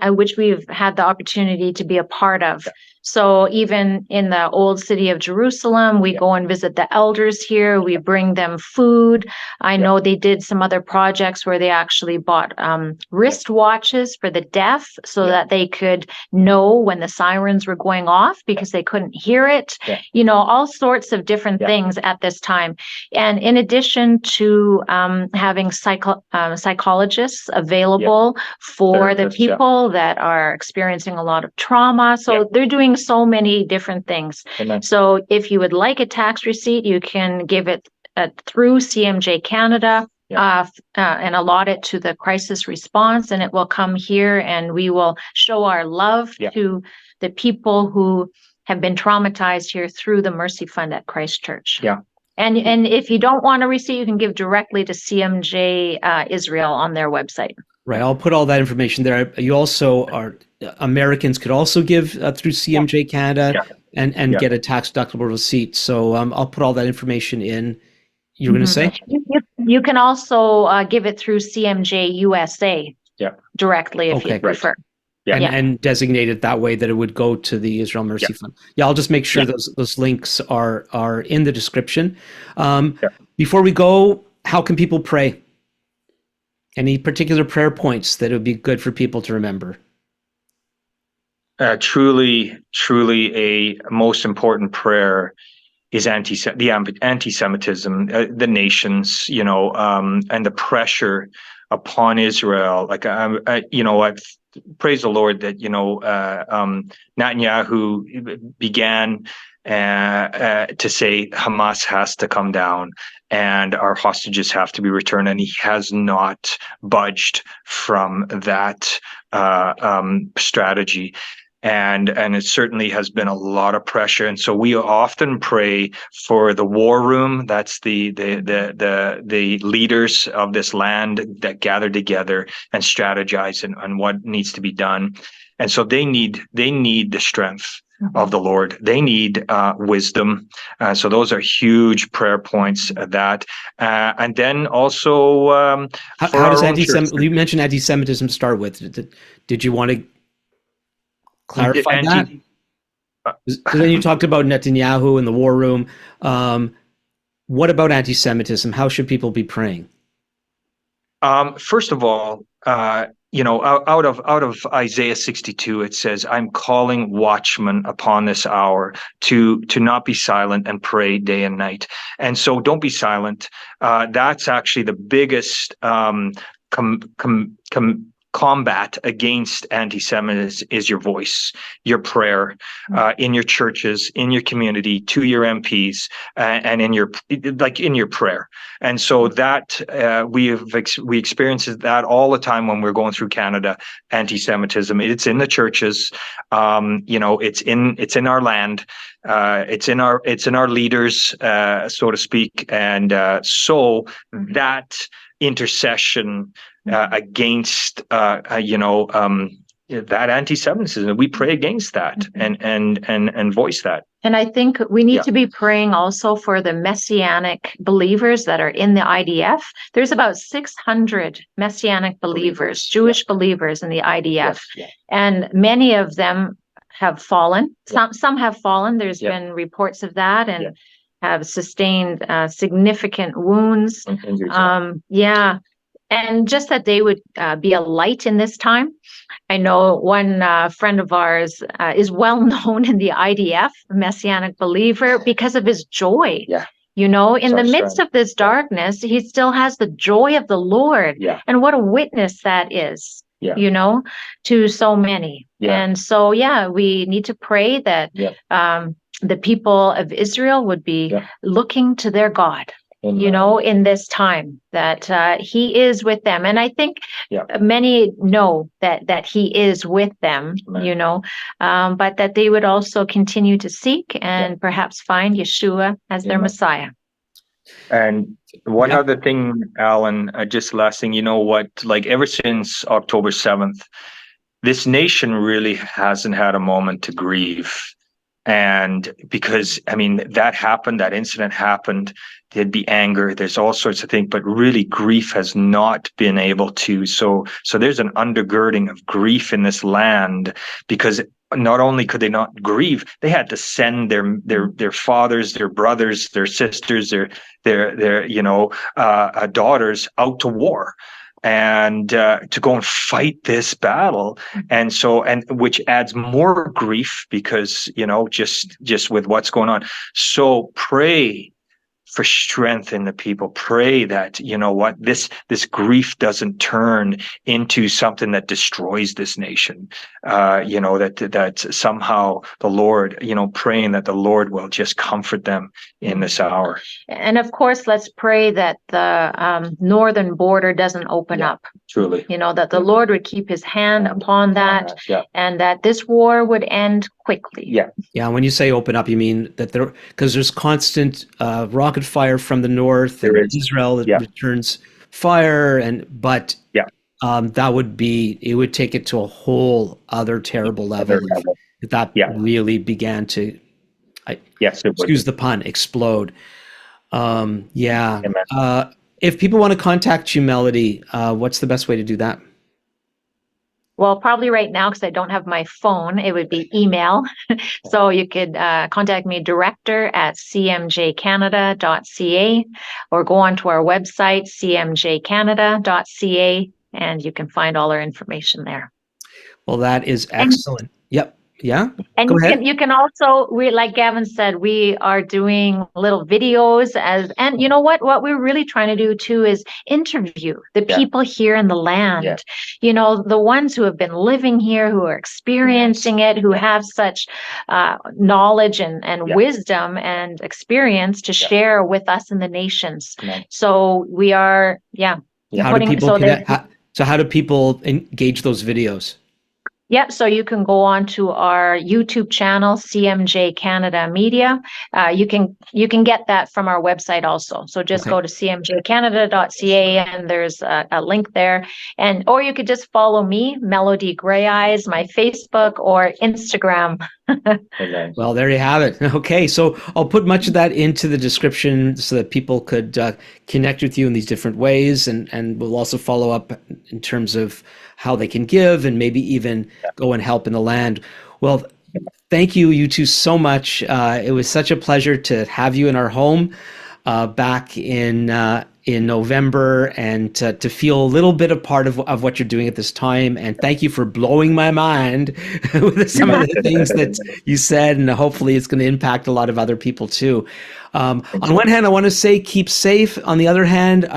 which we've had the opportunity to be a part of. So even in the old city of Jerusalem, we go and visit the elders here. We bring them food. I know they did some other projects where they actually bought wristwatches for the deaf so that they could know when the sirens were going off because they couldn't hear it. You know, all sorts of different things at this time. And in addition to having psychologists available for the people that are experiencing a lot of trauma. So they're doing so many different things. Amen. So if you would like a tax receipt, you can give it through CMJ Canada and allot it to the crisis response, and it will come here, and we will show our love to the people who have been traumatized here through the Mercy Fund at Christ Church. And if you don't want a receipt, you can give directly to CMJ Israel on their website. Right. I'll put all that information there. You also are Americans could also give through CMJ Canada and get a tax deductible receipt. So I'll put all that information in. You're going to say? You can also give it through CMJ USA directly if you prefer. And designate it that way that it would go to the Israel Mercy Fund. I'll just make sure those links are in the description. Before we go, how can people pray? Any particular prayer points that would be good for people to remember? Truly a most important prayer is anti-Semitism, the nations, and the pressure upon Israel. Like, I've praised the Lord that, Netanyahu began to say Hamas has to come down and our hostages have to be returned, and he has not budged from that strategy. And it certainly has been a lot of pressure, and so we often pray for the war room. That's the leaders of this land that gather together and strategize on what needs to be done. And so they need the strength of the Lord. They need wisdom. So those are huge prayer points. And then also, how does anti-Semitism? You mentioned anti-Semitism to start with. Did you want to clarify that? Because then you talked about Netanyahu and the war room. What about anti-Semitism? How should people be praying? First of all, out of Isaiah 62, it says, "I'm calling watchmen upon this hour to not be silent and pray day and night." And so, don't be silent. That's actually the biggest combat against anti-Semitism is your voice, your prayer, in your churches, in your community, to your MPs, and in your prayer. And so that we experience that all the time when we're going through Canada. Anti-Semitism, it's in the churches, it's in our land, it's in our leaders, so to speak, and so that intercession against that anti-Semitism, we pray against that and voice that. And I think we need to be praying also for the Messianic believers that are in the IDF. There's about 600 Messianic believers, Jewish believers in the IDF, and many of them have fallen. Some have fallen. There's been reports of that, and have sustained significant wounds. And just that they would be a light in this time. I know one friend of ours is well known in the IDF, Messianic believer, because of his joy. In the midst of this darkness, he still has the joy of the Lord. And what a witness that is, to so many. And so, we need to pray that the people of Israel would be looking to their God. In this time, that he is with them. And I think many know that he is with them, but that they would also continue to seek and perhaps find Yeshua as their Messiah. And one other thing, Alan, just last thing, ever since October 7th, this nation really hasn't had a moment to grieve. And because, I mean, that happened, that incident happened, there'd be anger, there's all sorts of things, but really grief has not been able to. So there's an undergirding of grief in this land, because not only could they not grieve, they had to send their fathers, their brothers, their sisters, their daughters out to war, and to go and fight this battle. And which adds more grief, because just with what's going on. So pray for strength in the people. Pray that this grief doesn't turn into something that destroys this nation. That somehow the Lord, praying that the Lord will just comfort them in this hour. And of course, let's pray that the northern border doesn't open up. Truly, that the Lord would keep His hand upon that, and that this war would end quickly. Yeah. When you say open up, you mean that because there's constant rocket fire from the north. There is. Israel returns fire, that it would take it to a whole other terrible level. If that really began to, excuse the pun, explode. If people want to contact you, Melodie, what's the best way to do that? Well, probably right now, because I don't have my phone, it would be email. So you could contact me, director@cmjcanada.ca, or go onto our website, cmjcanada.ca, and you can find all our information there. Well, that is excellent. Yep. Yeah. And you can also, like Gavin said, we are doing little videos and you know what we're really trying to do too is interview the people here in the land, the ones who have been living here, who are experiencing it, who have such knowledge and wisdom and experience to share with us in the nations. So we are, How do people engage those videos? Yep. So you can go on to our YouTube channel, CMJ Canada Media. You can get that from our website also. So just go to cmjcanada.ca and there's a link there. Or you could just follow me, Melodie Greyeyes, my Facebook or Instagram. Well, there you have it. Okay. So I'll put much of that into the description so that people could connect with you in these different ways. And we'll also follow up in terms of how they can give and maybe even go and help in the land. Well, thank you two so much. It was such a pleasure to have you in our home back in November, and to feel a little bit a part of what you're doing at this time. And thank you for blowing my mind with some of the things that you said, and hopefully it's going to impact a lot of other people too. On one hand, I want to say keep safe. On the other hand,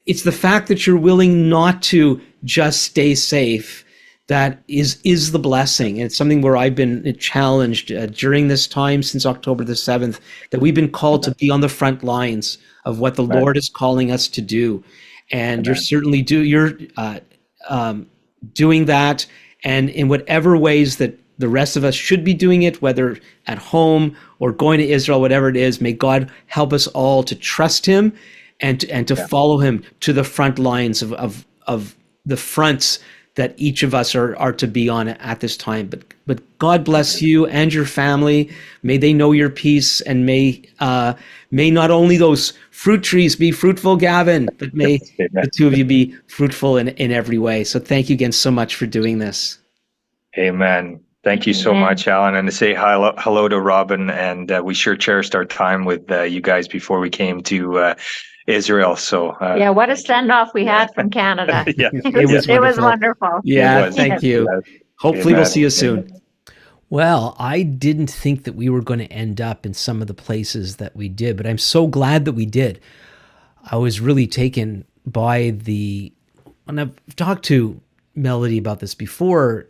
it's the fact that you're willing not to just stay safe that is the blessing. And it's something where I've been challenged during this time since October the 7th, that we've been called to be on the front lines of what the Lord is calling us to do. And you're certainly doing that, and in whatever ways that the rest of us should be doing it, whether at home or going to Israel, whatever it is, may God help us all to trust Him and to follow Him to the front lines of the fronts that each of us are to be on at this time. But God bless you and your family. May they know your peace, and may not only those fruit trees be fruitful, Gavin, but may the two of you be fruitful in every way. So thank you again so much for doing this. Amen. Thank you so much, Alan. And to say hello to Robin. And we sure cherished our time with you guys before we came to Israel. So what a send-off we had from Canada. It was wonderful. Thank you. Hopefully we'll see you soon. Well, I didn't think that we were going to end up in some of the places that we did, but I'm so glad that we did. I was really taken by and I've talked to Melodie about this before,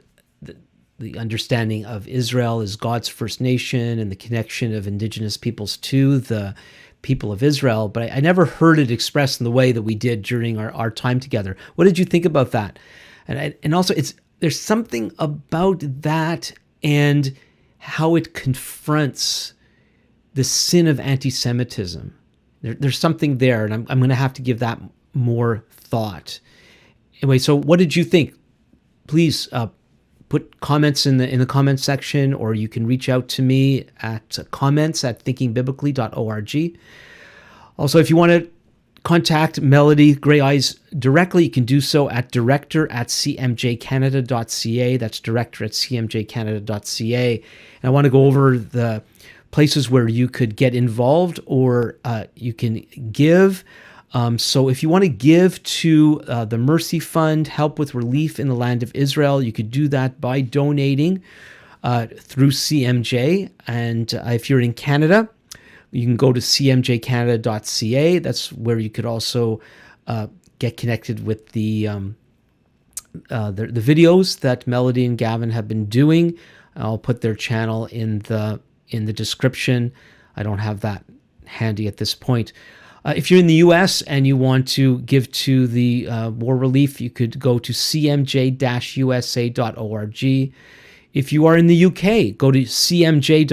the understanding of Israel as God's first nation and the connection of indigenous peoples to the people of Israel, but I never heard it expressed in the way that we did during our time together. What did you think about that? And also, there's something about that and how it confronts the sin of anti-Semitism. There's something there, and I'm going to have to give that more thought. Anyway, so what did you think? Please put comments in the comment section, or you can reach out to me at comments@thinkingbiblically.org. Also, if you want to contact Melodie Greyeyes directly, you can do so at director@cmjcanada.ca. That's director@cmjcanada.ca. And I want to go over the places where you could get involved, or you can give. So if you want to give to the Mercy Fund, help with relief in the land of Israel, you could do that by donating through CMJ. And if you're in Canada, you can go to cmjcanada.ca. That's where you could also get connected with the videos that Melodie and Gavin have been doing. I'll put their channel in the description. I don't have that handy at this point. If you're in the U.S. and you want to give to the war relief, you could go to cmj-usa.org. If you are in the UK, go to cmj.org.uk.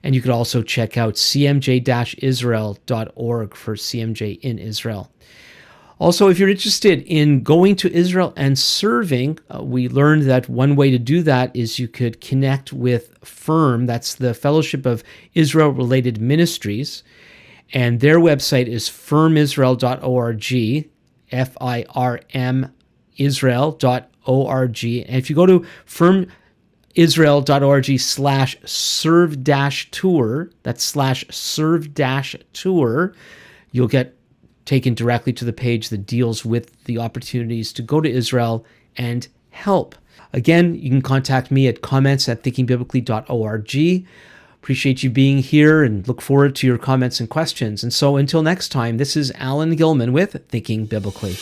And you could also check out cmj-israel.org for CMJ in Israel. Also, if you're interested in going to Israel and serving, we learned that one way to do that is you could connect with FIRM. That's the Fellowship of Israel-Related Ministries. And their website is firmisrael.org, F-I-R-M Israel.org. And if you go to firmisrael.org/serve-tour, that's /serve-tour, you'll get taken directly to the page that deals with the opportunities to go to Israel and help. Again, you can contact me at comments@thinkingbiblically.org. Appreciate you being here and look forward to your comments and questions. And so until next time, this is Alan Gilman with Thinking Biblically.